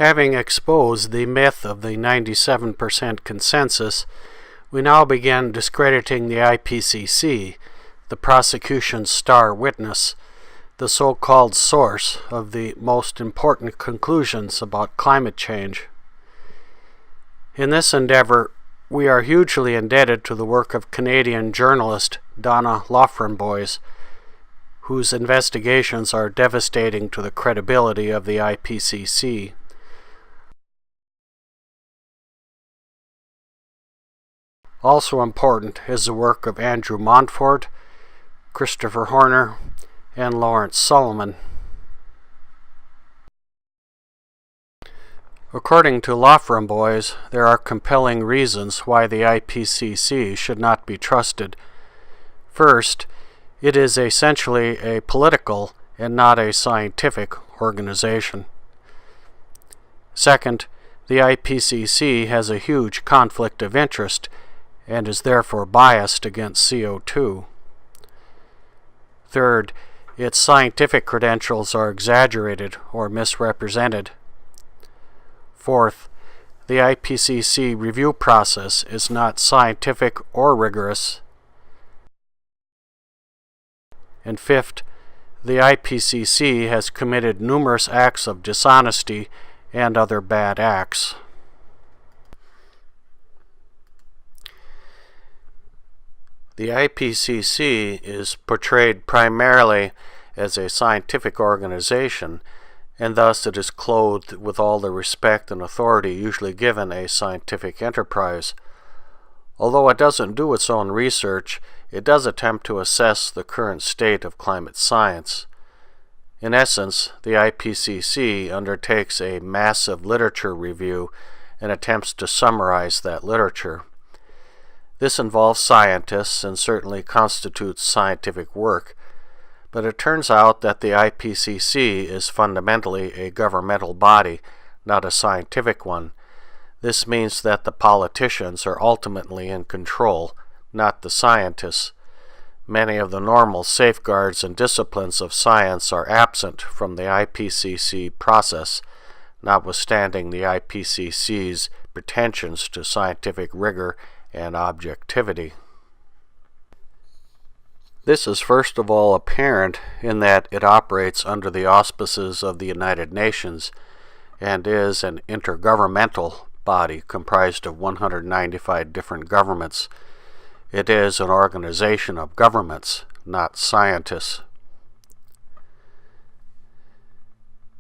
Having exposed the myth of the 97% consensus, we now begin discrediting the IPCC, the prosecution's star witness, the so-called source of the most important conclusions about climate change. In this endeavor, we are hugely indebted to the work of Canadian journalist Donna Loftrenboys, whose investigations are devastating to the credibility of the IPCC. Also important is the work of Andrew Montfort, Christopher Horner, and Lawrence Solomon. According to Loftrenboys, there are compelling reasons why the IPCC should not be trusted. First, it is essentially a political and not a scientific organization. Second, the IPCC has a huge conflict of interest and is therefore biased against CO2. Third, its scientific credentials are exaggerated or misrepresented. Fourth, the IPCC review process is not scientific or rigorous. And fifth, the IPCC has committed numerous acts of dishonesty and other bad acts. The IPCC is portrayed primarily as a scientific organization, and thus it is clothed with all the respect and authority usually given a scientific enterprise. Although it doesn't do its own research, it does attempt to assess the current state of climate science. In essence, the IPCC undertakes a massive literature review and attempts to summarize that literature. This involves scientists and certainly constitutes scientific work, but it turns out that the IPCC is fundamentally a governmental body, not a scientific one. This means that the politicians are ultimately in control, not the scientists. Many of the normal safeguards and disciplines of science are absent from the IPCC process, notwithstanding the IPCC's pretensions to scientific rigor and objectivity. This is first of all apparent in that it operates under the auspices of the United Nations and is an intergovernmental body comprised of 195 different governments. It is an organization of governments, not scientists.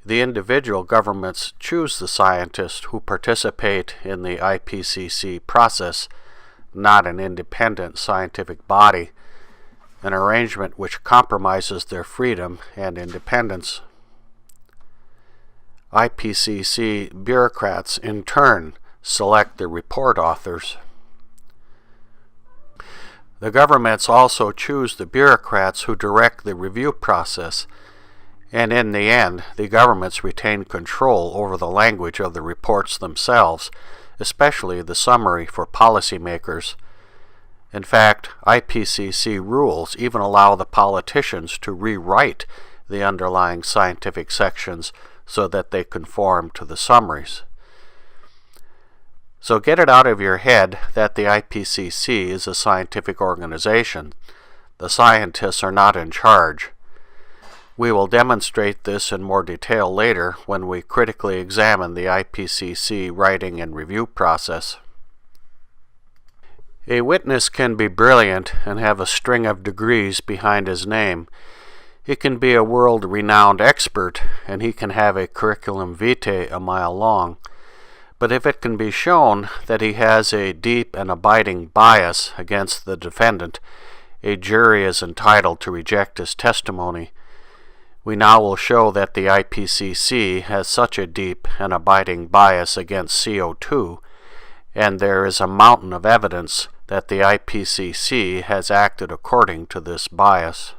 The individual governments choose the scientists who participate in the IPCC process, not an independent scientific body, an arrangement which compromises their freedom and independence. IPCC bureaucrats, in turn, select the report authors. The governments also choose the bureaucrats who direct the review process, and in the end, the governments retain control over the language of the reports themselves, especially the summary for policymakers. In fact, IPCC rules even allow the politicians to rewrite the underlying scientific sections so that they conform to the summaries. So get it out of your head that the IPCC is a scientific organization. The scientists are not in charge. We will demonstrate this in more detail later when we critically examine the IPCC writing and review process. A witness can be brilliant and have a string of degrees behind his name. He can be a world-renowned expert, and he can have a curriculum vitae a mile long. But if it can be shown that he has a deep and abiding bias against the defendant, a jury is entitled to reject his testimony. We now will show that the IPCC has such a deep and abiding bias against CO2, and there is a mountain of evidence that the IPCC has acted according to this bias.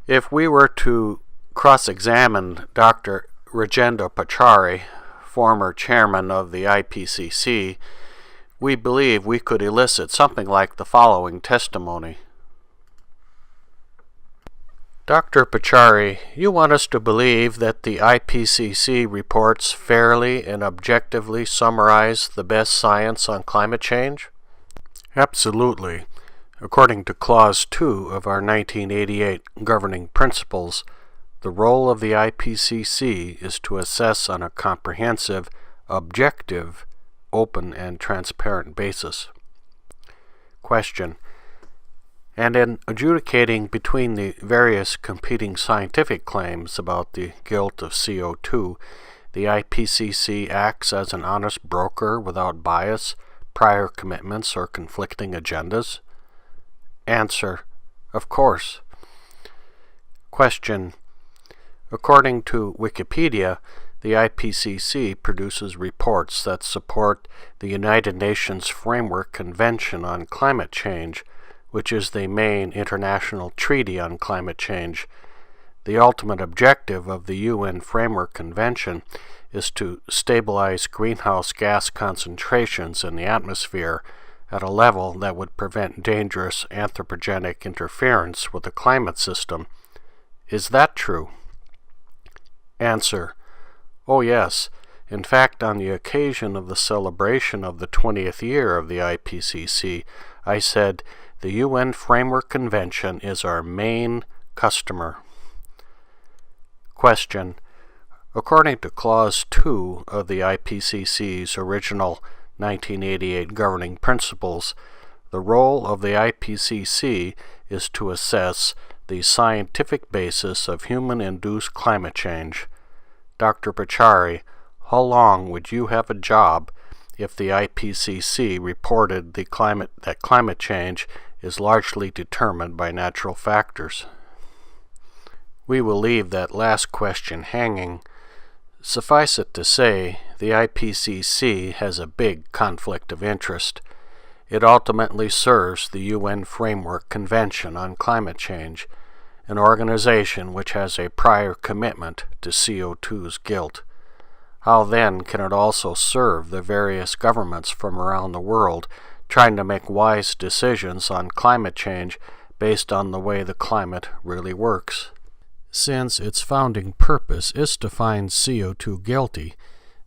If we were to cross-examine Dr. Rajendra Pachauri, former chairman of the IPCC, we believe we could elicit something like the following testimony. Dr. Pachauri, you want us to believe that the IPCC reports fairly and objectively summarize the best science on climate change? Absolutely. According to Clause 2 of our 1988 Governing Principles, the role of the IPCC is to assess on a comprehensive, objective, open, and transparent basis. Question: and in adjudicating between the various competing scientific claims about the guilt of CO2, the IPCC acts as an honest broker without bias, prior commitments, or conflicting agendas? Answer: of course. Question: according to Wikipedia, the IPCC produces reports that support the United Nations Framework Convention on Climate Change, which is the main international treaty on climate change. The ultimate objective of the UN Framework Convention is to stabilize greenhouse gas concentrations in the atmosphere at a level that would prevent dangerous anthropogenic interference with the climate system. Is that true? Answer: oh yes. In fact, on the occasion of the celebration of the 20th year of the IPCC, I said, the UN Framework Convention is our main customer. Question: according to Clause 2 of the IPCC's original 1988 Governing Principles, the role of the IPCC is to assess the scientific basis of human-induced climate change. Dr. Pachauri, how long would you have a job if the IPCC reported that climate change is largely determined by natural factors? We will leave that last question hanging. Suffice it to say, the IPCC has a big conflict of interest. It ultimately serves the UN Framework Convention on Climate Change, an organization which has a prior commitment to CO2's guilt. How then can it also serve the various governments from around the world trying to make wise decisions on climate change based on the way the climate really works? Since its founding purpose is to find CO2 guilty,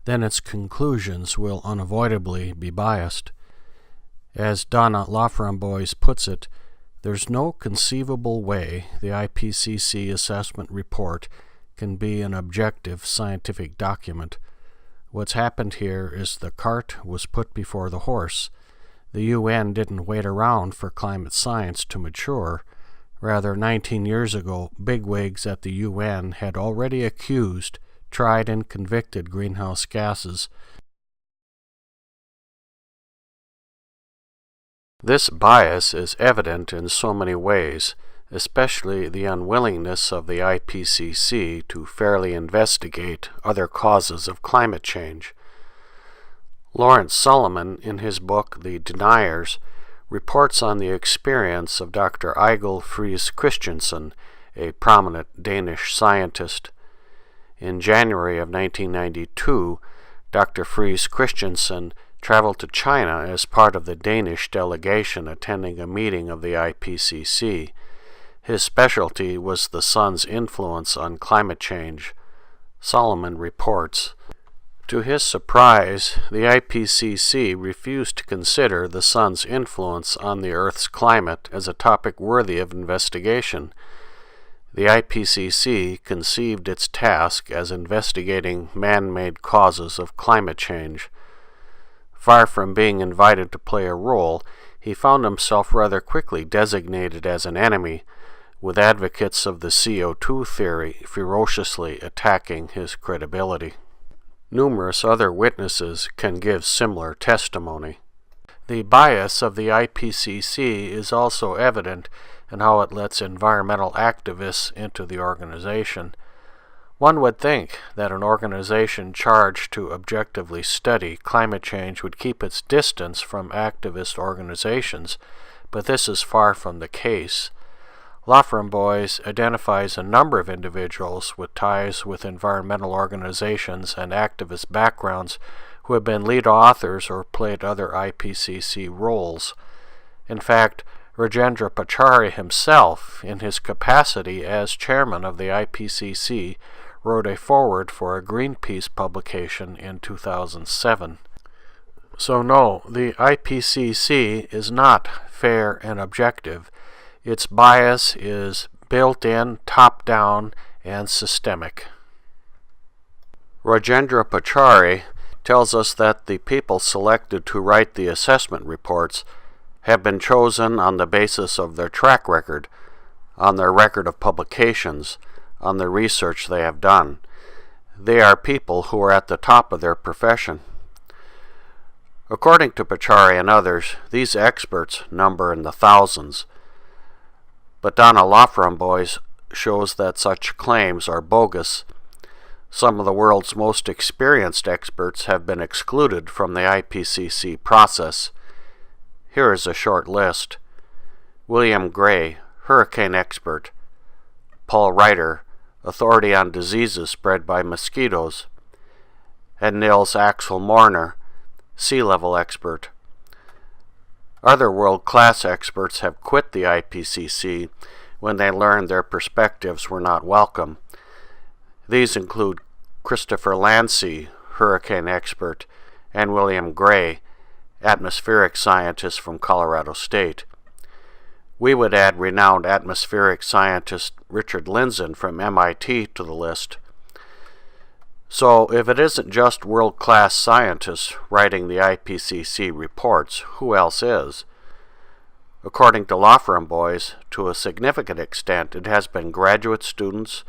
then its conclusions will unavoidably be biased. As Donna Laframboise puts it, there's no conceivable way the IPCC assessment report can be an objective scientific document. What's happened here is the cart was put before the horse. The UN didn't wait around for climate science to mature. Rather, 19 years ago, bigwigs at the UN had already accused, tried, and convicted greenhouse gases. This bias is evident in so many ways, especially the unwillingness of the IPCC to fairly investigate other causes of climate change. Lawrence Solomon, in his book The Deniers, reports on the experience of Dr. Egil Friis Christensen, a prominent Danish scientist. In January of 1992, Dr. Friis Christensen traveled to China as part of the Danish delegation attending a meeting of the IPCC. His specialty was the sun's influence on climate change. Solomon reports, to his surprise, the IPCC refused to consider the sun's influence on the Earth's climate as a topic worthy of investigation. The IPCC conceived its task as investigating man-made causes of climate change. Far from being invited to play a role, he found himself rather quickly designated as an enemy, with advocates of the CO2 theory ferociously attacking his credibility. Numerous other witnesses can give similar testimony. The bias of the IPCC is also evident in how it lets environmental activists into the organization. One would think that an organization charged to objectively study climate change would keep its distance from activist organizations, but this is far from the case. Laframboise identifies a number of individuals with ties with environmental organizations and activist backgrounds who have been lead authors or played other IPCC roles. In fact, Rajendra Pachauri himself, in his capacity as chairman of the IPCC, wrote a foreword for a Greenpeace publication in 2007. So no, the IPCC is not fair and objective. Its bias is built-in, top-down, and systemic. Rajendra Pachauri tells us that the people selected to write the assessment reports have been chosen on the basis of their track record, on their record of publications, on the research they have done. They are people who are at the top of their profession. According to Pachauri and others, these experts number in the thousands. But Donna Laframboise shows that such claims are bogus. Some of the world's most experienced experts have been excluded from the IPCC process. Here is a short list. William Gray, hurricane expert. Paul Reiter, authority on diseases spread by mosquitoes. And Nils Axel Morner, sea level expert. Other world-class experts have quit the IPCC when they learned their perspectives were not welcome. These include Christopher Landsea, hurricane expert, and William Gray, atmospheric scientist from Colorado State. We would add renowned atmospheric scientist Richard Lindzen from MIT to the list. So if it isn't just world-class scientists writing the IPCC reports, who else is? According to Laframboise, to a significant extent, it has been graduate students,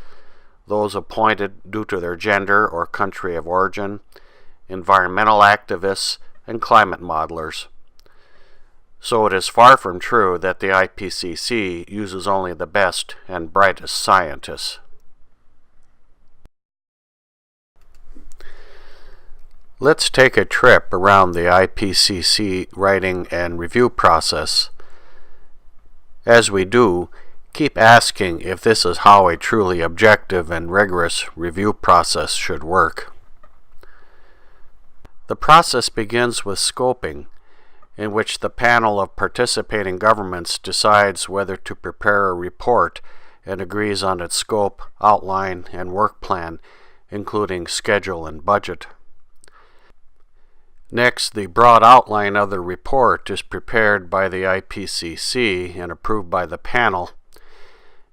those appointed due to their gender or country of origin, environmental activists, and climate modelers. So it is far from true that the IPCC uses only the best and brightest scientists. Let's take a trip around the IPCC writing and review process. As we do, keep asking if this is how a truly objective and rigorous review process should work. The process begins with scoping, in which the panel of participating governments decides whether to prepare a report and agrees on its scope, outline, and work plan, including schedule and budget. Next, the broad outline of the report is prepared by the IPCC and approved by the panel.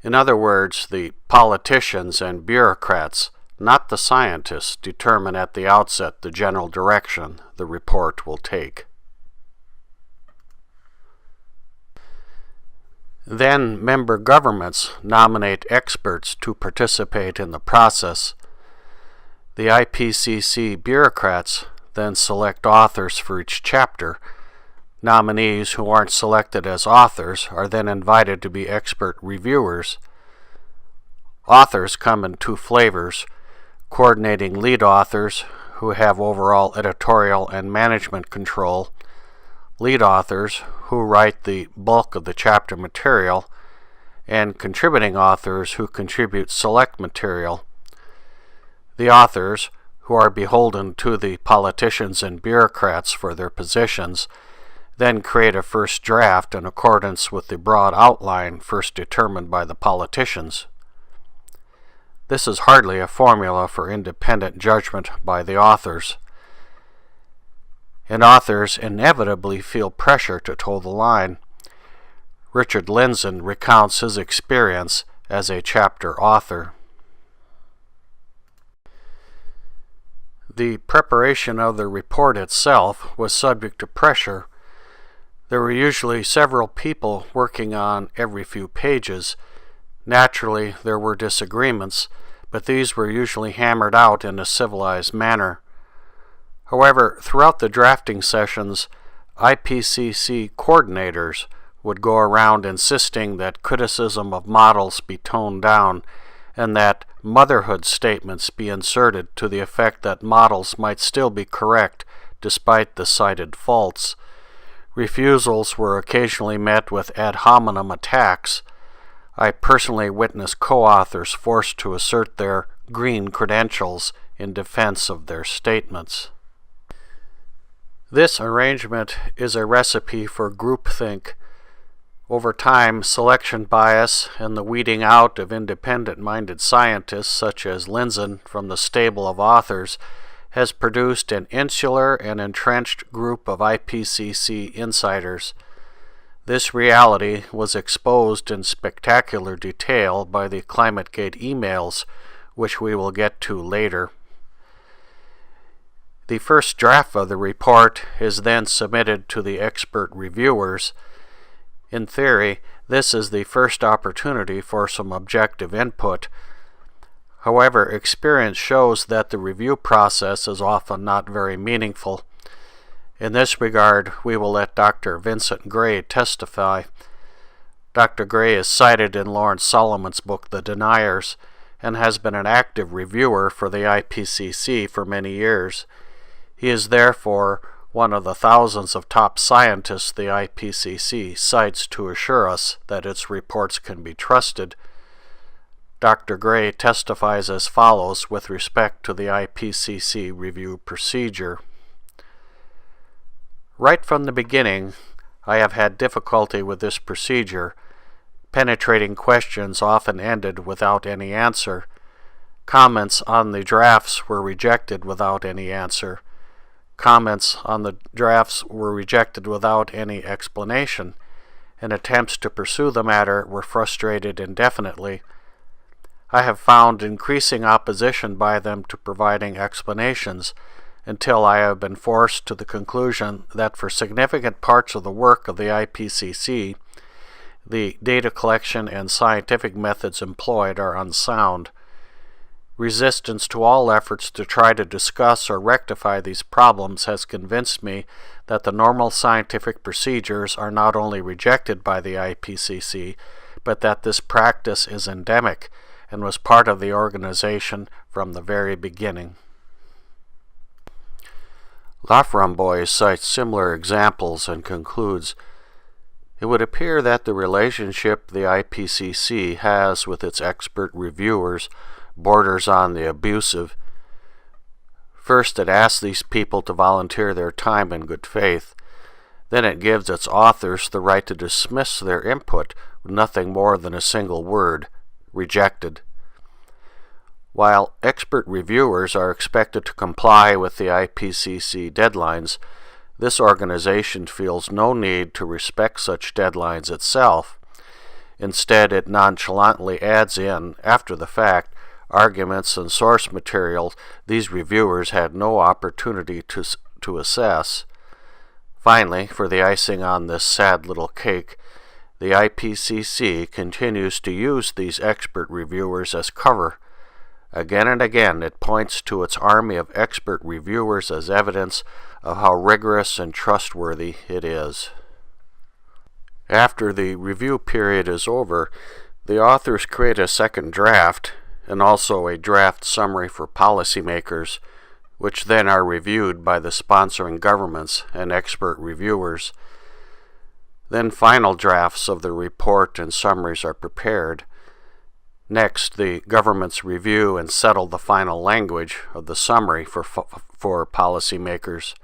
In other words, the politicians and bureaucrats, not the scientists, determine at the outset the general direction the report will take. Then, member governments nominate experts to participate in the process. The IPCC bureaucrats then select authors for each chapter. Nominees who aren't selected as authors are then invited to be expert reviewers. Authors come in two flavors: coordinating lead authors who have overall editorial and management control, lead authors who write the bulk of the chapter material, and contributing authors who contribute select material. The authors, who are beholden to the politicians and bureaucrats for their positions, then create a first draft in accordance with the broad outline first determined by the politicians. This is hardly a formula for independent judgment by the authors. And authors inevitably feel pressure to toe the line. Richard Lindzen recounts his experience as a chapter author. The preparation of the report itself was subject to pressure. There were usually several people working on every few pages. Naturally, there were disagreements, but these were usually hammered out in a civilized manner. However, throughout the drafting sessions, IPCC coordinators would go around insisting that criticism of models be toned down and that motherhood statements be inserted to the effect that models might still be correct despite the cited faults. Refusals were occasionally met with ad hominem attacks. I personally witnessed co-authors forced to assert their green credentials in defense of their statements. This arrangement is a recipe for groupthink. Over time, selection bias and the weeding out of independent-minded scientists such as Lindzen from the stable of authors has produced an insular and entrenched group of IPCC insiders. This reality was exposed in spectacular detail by the ClimateGate emails, which we will get to later. The first draft of the report is then submitted to the expert reviewers. In theory, this is the first opportunity for some objective input. However, experience shows that the review process is often not very meaningful. In this regard, we will let Dr. Vincent Gray testify. Dr. Gray is cited in Lawrence Solomon's book, The Deniers, and has been an active reviewer for the IPCC for many years. He is therefore one of the thousands of top scientists the IPCC cites to assure us that its reports can be trusted. Dr. Gray testifies as follows with respect to the IPCC review procedure. Right from the beginning, I have had difficulty with this procedure. Penetrating questions often ended without any answer. Comments on the drafts were rejected without any answer. Comments on the drafts were rejected without any explanation, and attempts to pursue the matter were frustrated indefinitely. I have found increasing opposition by them to providing explanations, until I have been forced to the conclusion that for significant parts of the work of the IPCC, the data collection and scientific methods employed are unsound. Resistance to all efforts to try to discuss or rectify these problems has convinced me that the normal scientific procedures are not only rejected by the IPCC, but that this practice is endemic and was part of the organization from the very beginning. Laframboise cites similar examples and concludes, "It would appear that the relationship the IPCC has with its expert reviewers borders on the abusive. First, it asks these people to volunteer their time in good faith. Then it gives its authors the right to dismiss their input with nothing more than a single word, rejected. While expert reviewers are expected to comply with the IPCC deadlines, this organization feels no need to respect such deadlines itself. Instead, it nonchalantly adds in, after the fact, arguments and source material these reviewers had no opportunity to assess. Finally, for the icing on this sad little cake, the IPCC continues to use these expert reviewers as cover. Again and again, it points to its army of expert reviewers as evidence of how rigorous and trustworthy it is. After the review period is over, the authors create a second draft and also a draft summary for policymakers, which then are reviewed by the sponsoring governments and expert reviewers. Then final drafts of the report and summaries are prepared. Next, the governments review and settle the final language of the summary for policymakers.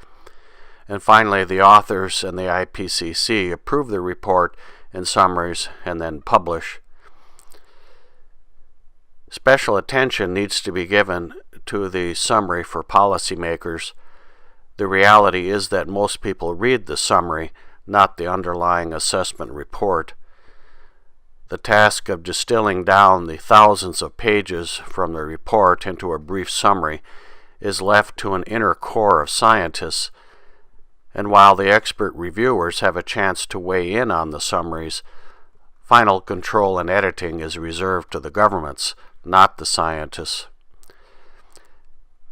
And finally, the authors and the IPCC approve the report and summaries and then publish. Special attention needs to be given to the summary for policymakers. The reality is that most people read the summary, not the underlying assessment report. The task of distilling down the thousands of pages from the report into a brief summary is left to an inner core of scientists, and while the expert reviewers have a chance to weigh in on the summaries, final control and editing is reserved to the governments, not the scientists.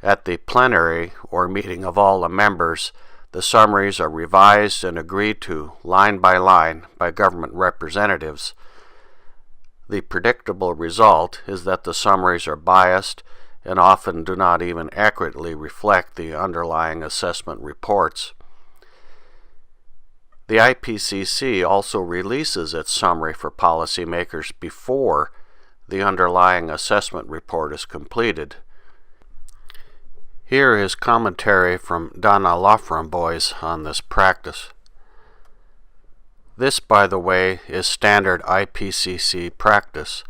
At the plenary, or meeting of all the members, the summaries are revised and agreed to, line by government representatives. The predictable result is that the summaries are biased and often do not even accurately reflect the underlying assessment reports. The IPCC also releases its summary for policymakers before the underlying assessment report is completed. Here is commentary from Donna Laframboise on this practice. This, by the way, is standard IPCC practice.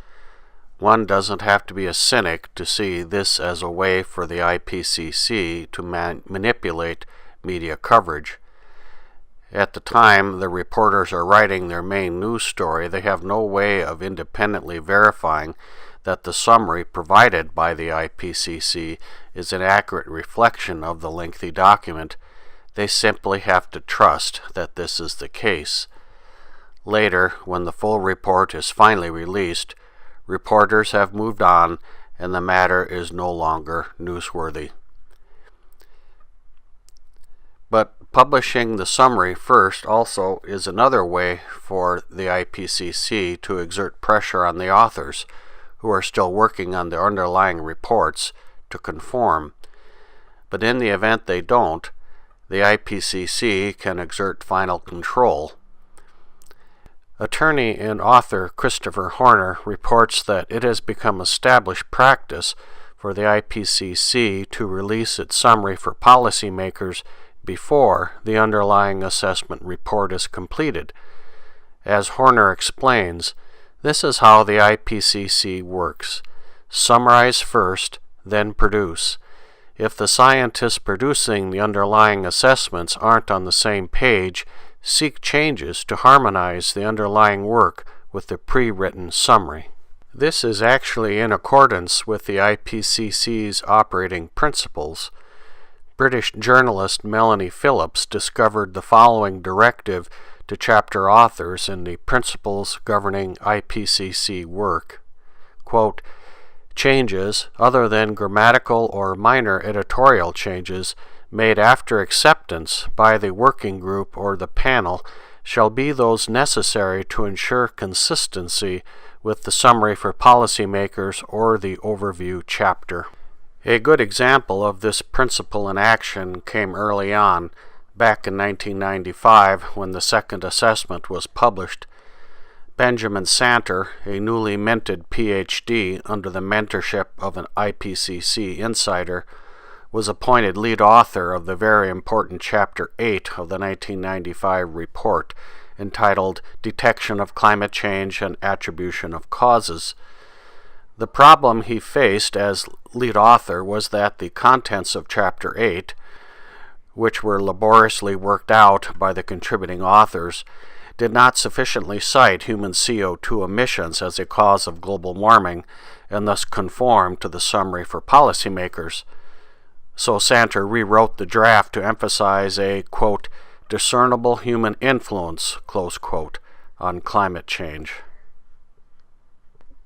One doesn't have to be a cynic to see this as a way for the IPCC to manipulate media coverage. At the time the reporters are writing their main news story, they have no way of independently verifying that the summary provided by the IPCC is an accurate reflection of the lengthy document. They simply have to trust that this is the case. Later, when the full report is finally released, reporters have moved on and the matter is no longer newsworthy. But publishing the summary first also is another way for the IPCC to exert pressure on the authors, who are still working on the underlying reports, to conform. But in the event they don't, the IPCC can exert final control. Attorney and author Christopher Horner reports that it has become established practice for the IPCC to release its summary for policymakers before the underlying assessment report is completed. As Horner explains, this is how the IPCC works. Summarize first, then produce. If the scientists producing the underlying assessments aren't on the same page, seek changes to harmonize the underlying work with the pre-written summary. This is actually in accordance with the IPCC's operating principles. British journalist Melanie Phillips discovered the following directive to chapter authors in the Principles Governing IPCC Work. Quote, changes, other than grammatical or minor editorial changes, made after acceptance by the working group or the panel, shall be those necessary to ensure consistency with the summary for policymakers or the overview chapter. A good example of this principle in action came early on, back in 1995 when the second assessment was published. Benjamin Santer, a newly minted PhD under the mentorship of an IPCC insider, was appointed lead author of the very important Chapter 8 of the 1995 report, entitled Detection of Climate Change and Attribution of Causes. The problem he faced as lead author was that the contents of Chapter 8, which were laboriously worked out by the contributing authors, did not sufficiently cite human CO2 emissions as a cause of global warming and thus conform to the summary for policymakers. So Santer rewrote the draft to emphasize a, quote, discernible human influence, close quote, on climate change.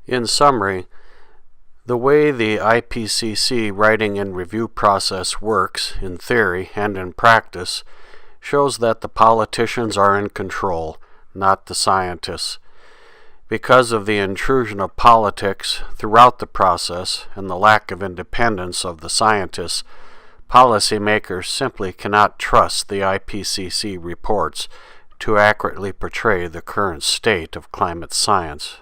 In summary, the way the IPCC writing and review process works, in theory and in practice, shows that the politicians are in control, not the scientists. Because of the intrusion of politics throughout the process and the lack of independence of the scientists, policymakers simply cannot trust the IPCC reports to accurately portray the current state of climate science.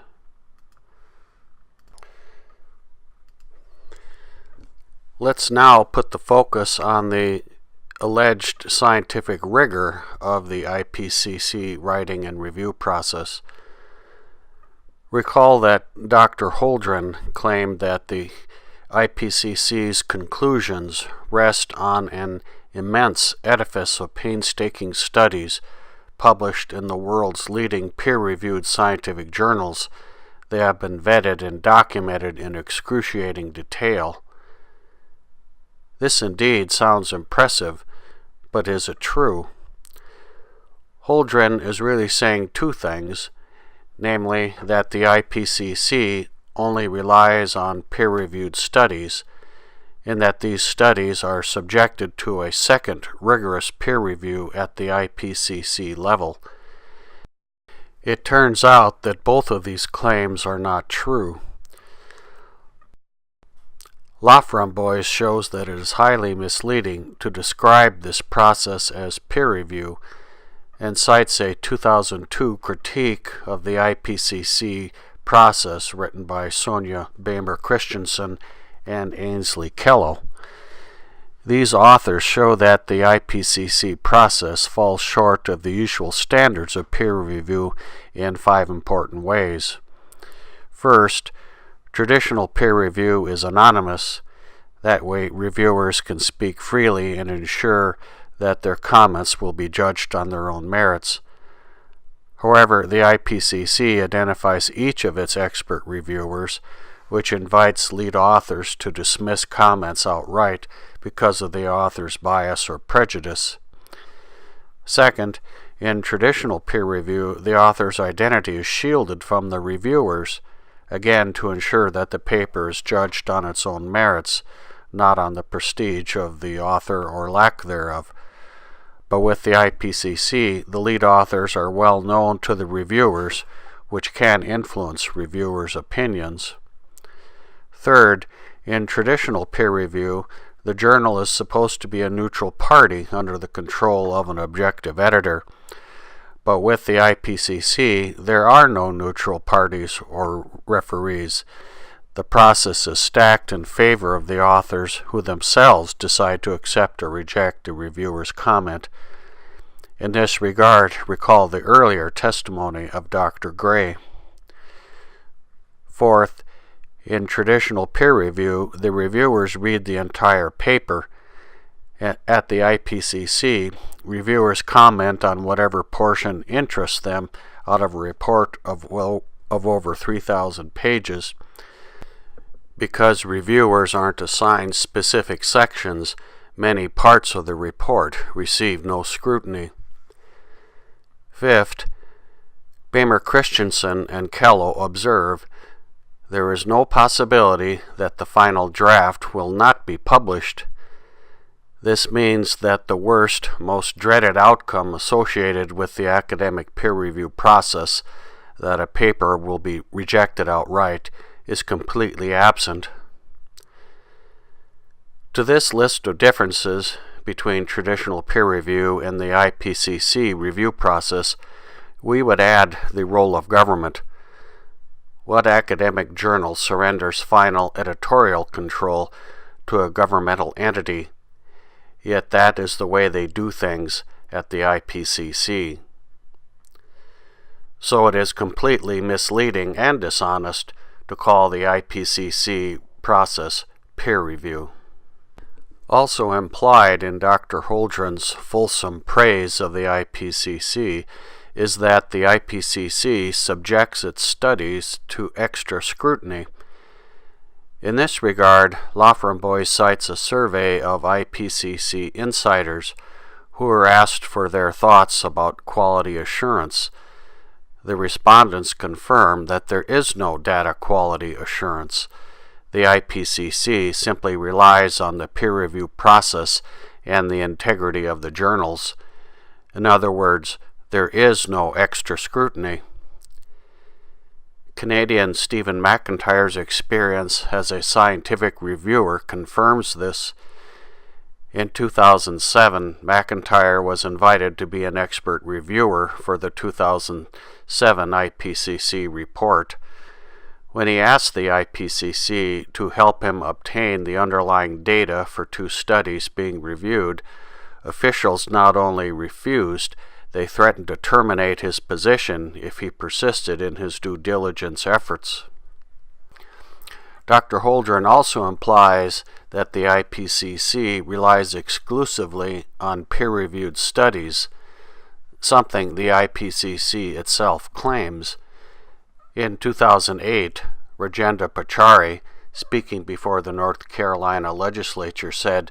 Let's now put the focus on the alleged scientific rigor of the IPCC writing and review process. Recall that Dr. Holdren claimed that the IPCC's conclusions rest on an immense edifice of painstaking studies published in the world's leading peer-reviewed scientific journals. They have been vetted and documented in excruciating detail. This indeed sounds impressive, but is it true? Holdren is really saying two things, namely that the IPCC only relies on peer-reviewed studies, and that these studies are subjected to a second rigorous peer review at the IPCC level. It turns out that both of these claims are not true. Laframboise shows that it is highly misleading to describe this process as peer review, and cites a 2002 critique of the IPCC process written by Sonia Bamer Christensen and Ainsley Kello. These authors show that the IPCC process falls short of the usual standards of peer review in 5 important ways. First, traditional peer review is anonymous. That way, reviewers can speak freely and ensure that their comments will be judged on their own merits. However, the IPCC identifies each of its expert reviewers, which invites lead authors to dismiss comments outright because of the author's bias or prejudice. Second, in traditional peer review, the author's identity is shielded from the reviewers, again to ensure that the paper is judged on its own merits, not on the prestige of the author or lack thereof. But with the IPCC, the lead authors are well known to the reviewers, which can influence reviewers' opinions. Third, in traditional peer review, the journal is supposed to be a neutral party under the control of an objective editor. But with the IPCC, there are no neutral parties or referees. The process is stacked in favor of the authors, who themselves decide to accept or reject a reviewer's comment. In this regard, recall the earlier testimony of Dr. Gray. Fourth, in traditional peer review, the reviewers read the entire paper. At the IPCC, reviewers comment on whatever portion interests them out of a report of over 3,000 pages. Because reviewers aren't assigned specific sections, many parts of the report receive no scrutiny. Fifth, Bamer Christensen and Kello observe, there is no possibility that the final draft will not be published. This means that the worst, most dreaded outcome associated with the academic peer review process, that a paper will be rejected outright, is completely absent. To this list of differences between traditional peer review and the IPCC review process, we would add the role of government. What academic journal surrenders final editorial control to a governmental entity? Yet that is the way they do things at the IPCC. So it is completely misleading and dishonest to call the IPCC process peer review. Also implied in Dr. Holdren's fulsome praise of the IPCC is that the IPCC subjects its studies to extra scrutiny. In this regard, Laufenboy cites a survey of IPCC insiders who were asked for their thoughts about quality assurance. The respondents confirm that there is no data quality assurance. The IPCC simply relies on the peer review process and the integrity of the journals. In other words, there is no extra scrutiny. Canadian Stephen McIntyre's experience as a scientific reviewer confirms this. In 2007, McIntyre was invited to be an expert reviewer for the 2007 IPCC report. When he asked the IPCC to help him obtain the underlying data for 2 studies being reviewed, officials not only refused, they threatened to terminate his position if he persisted in his due diligence efforts. Dr. Holdren also implies that the IPCC relies exclusively on peer-reviewed studies, something the IPCC itself claims. In 2008, Rajendra Pachauri, speaking before the North Carolina legislature, said,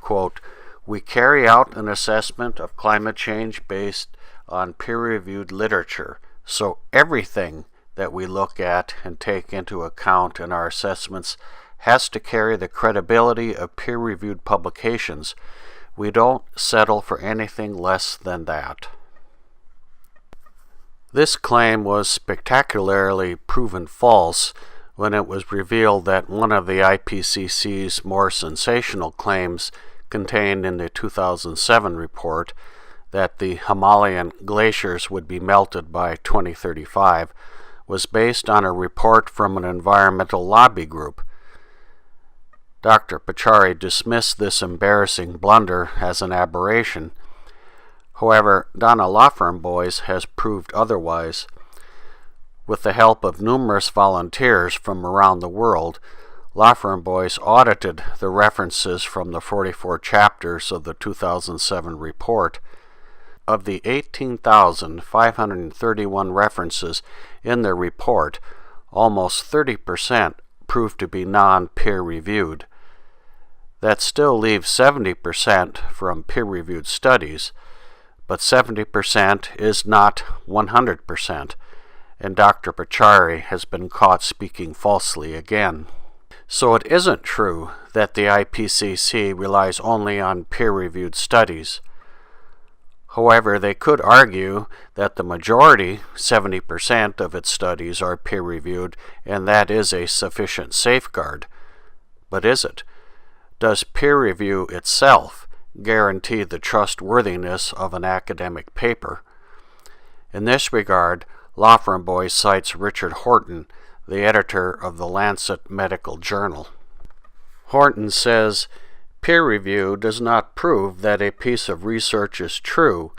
quote, "We carry out an assessment of climate change based on peer-reviewed literature, so everything that we look at and take into account in our assessments has to carry the credibility of peer-reviewed publications. We don't settle for anything less than that." This claim was spectacularly proven false when it was revealed that one of the IPCC's more sensational claims contained in the 2007 report, that the Himalayan glaciers would be melted by 2035, was based on a report from an environmental lobby group. Dr. Pachauri dismissed this embarrassing blunder as an aberration. However, Donna Laughlin-Boyce has proved otherwise. With the help of numerous volunteers from around the world, Laughlin-Boyce audited the references from the 44 chapters of the 2007 report. Of the 18,531 references in the report, almost 30% proved to be non-peer-reviewed. That still leaves 70% from peer-reviewed studies, but 70% is not 100%, and Dr. Pachauri has been caught speaking falsely again. So it isn't true that the IPCC relies only on peer-reviewed studies. However, they could argue that the majority, 70% of its studies, are peer-reviewed, and that is a sufficient safeguard. But is it? Does peer review itself guarantee the trustworthiness of an academic paper? In this regard, Laughlin-Boyce cites Richard Horton, the editor of the Lancet Medical Journal. Horton says, peer review does not prove that a piece of research is true.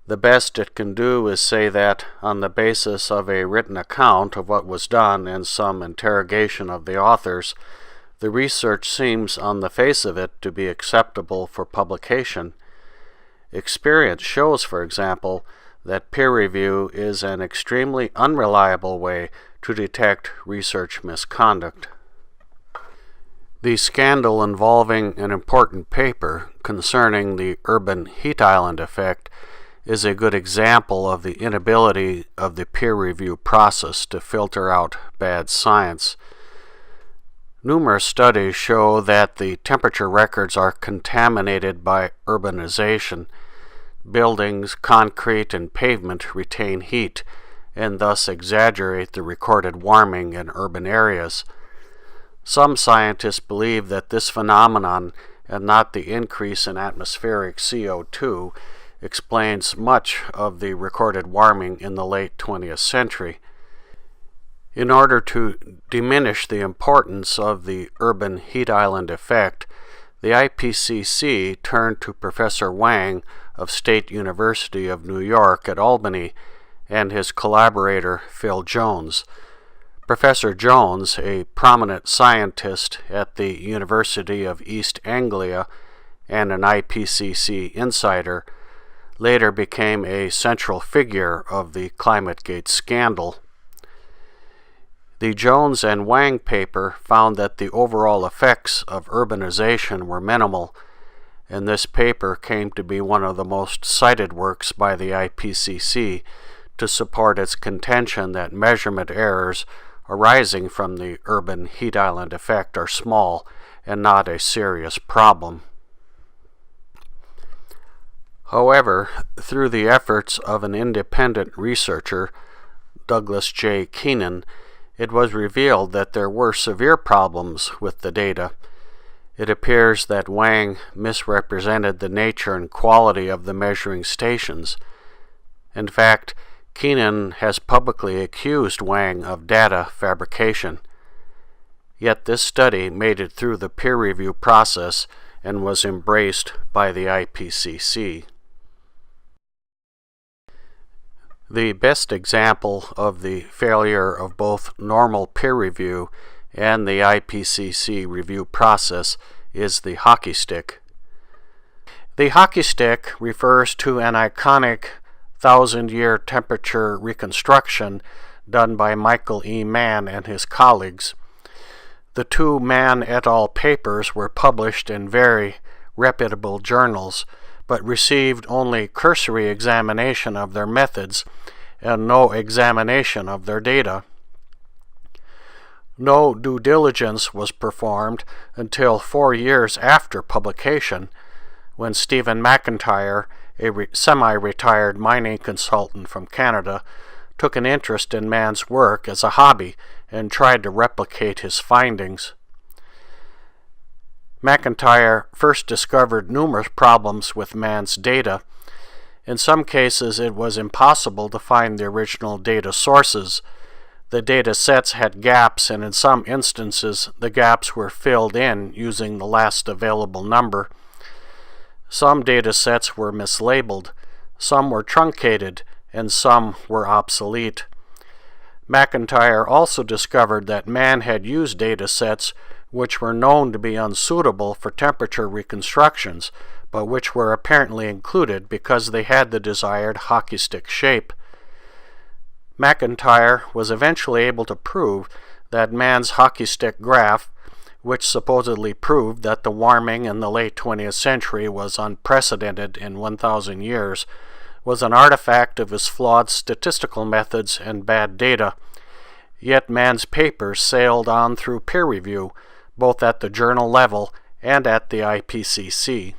The best it can do is say that, on the basis of a written account of what was done and some interrogation of the authors, the research seems on the face of it to be acceptable for publication. Experience shows, for example, that peer review is an extremely unreliable way to detect research misconduct. The scandal involving an important paper concerning the urban heat island effect is a good example of the inability of the peer review process to filter out bad science. Numerous studies show that the temperature records are contaminated by urbanization. Buildings, concrete, and pavement retain heat and thus exaggerate the recorded warming in urban areas. Some scientists believe that this phenomenon, and not the increase in atmospheric CO2, explains much of the recorded warming in the late 20th century. In order to diminish the importance of the urban heat island effect, the IPCC turned to Professor Wang of State University of New York at Albany and his collaborator Phil Jones. Professor Jones, a prominent scientist at the University of East Anglia and an IPCC insider, later became a central figure of the ClimateGate scandal. The Jones and Wang paper found that the overall effects of urbanization were minimal, and this paper came to be one of the most cited works by the IPCC to support its contention that measurement errors arising from the urban heat island effect are small and not a serious problem. However, through the efforts of an independent researcher, Douglas J. Keenan, it was revealed that there were severe problems with the data. It appears that Wang misrepresented the nature and quality of the measuring stations. In fact, Keenan has publicly accused Wang of data fabrication. Yet this study made it through the peer review process and was embraced by the IPCC. The best example of the failure of both normal peer review and the IPCC review process is the hockey stick. The hockey stick refers to an iconic 1,000-year temperature reconstruction done by Michael E. Mann and his colleagues. The two Mann et al. Papers were published in very reputable journals, but received only cursory examination of their methods and no examination of their data. No due diligence was performed until 4 years after publication, when Stephen McIntyre, a semi-retired mining consultant from Canada, took an interest in Mann's work as a hobby and tried to replicate his findings. McIntyre first discovered numerous problems with Mann's data. In some cases, it was impossible to find the original data sources. The data sets had gaps, and in some instances the gaps were filled in using the last available number. Some data sets were mislabeled, some were truncated, and some were obsolete. McIntyre also discovered that man had used data sets which were known to be unsuitable for temperature reconstructions, but which were apparently included because they had the desired hockey stick shape. McIntyre was eventually able to prove that man's hockey stick graph, which supposedly proved that the warming in the late 20th century was unprecedented in 1,000 years, was an artifact of his flawed statistical methods and bad data. Yet man's papers sailed on through peer review, both at the journal level and at the IPCC.